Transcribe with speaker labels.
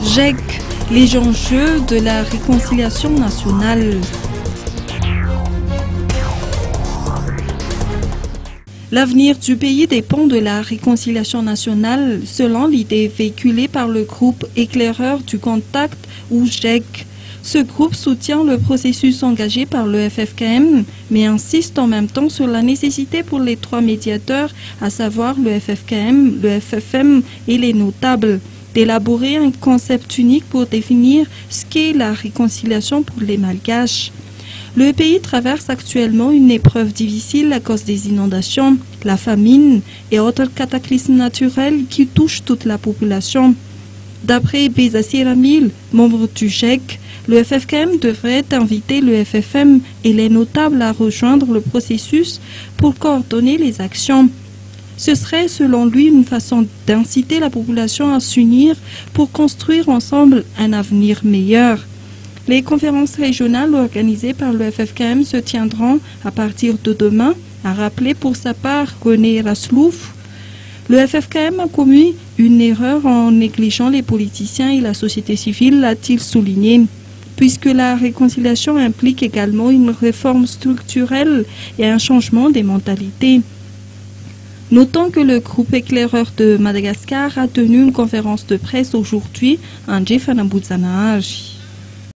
Speaker 1: GEC, les enjeux de la réconciliation nationale. L'avenir du pays dépend de la réconciliation nationale, selon l'idée véhiculée par le groupe éclaireur du contact ou GEC. Ce groupe soutient le processus engagé par le FFKM, mais insiste en même temps sur la nécessité pour les trois médiateurs, à savoir le FFKM, le FFM et les notables, d'élaborer un concept unique pour définir ce qu'est la réconciliation pour les Malgaches. Le pays traverse actuellement une épreuve difficile à cause des inondations, la famine et autres cataclysmes naturels qui touchent toute la population. D'après Bezassi Ramil, membre du GEC, le FFKM devrait inviter le FFM et les notables à rejoindre le processus pour coordonner les actions. Ce serait selon lui une façon d'inciter la population à s'unir pour construire ensemble un avenir meilleur. Les conférences régionales organisées par le FFKM se tiendront à partir de demain, a rappelé pour sa part René Raslouf. Le FFKM a commis une erreur en négligeant les politiciens et la société civile, a-t-il souligné, puisque la réconciliation implique également une réforme structurelle et un changement des mentalités. Notons que le groupe éclaireur de Madagascar a tenu une conférence de presse aujourd'hui en Djefanaboudzanaaj.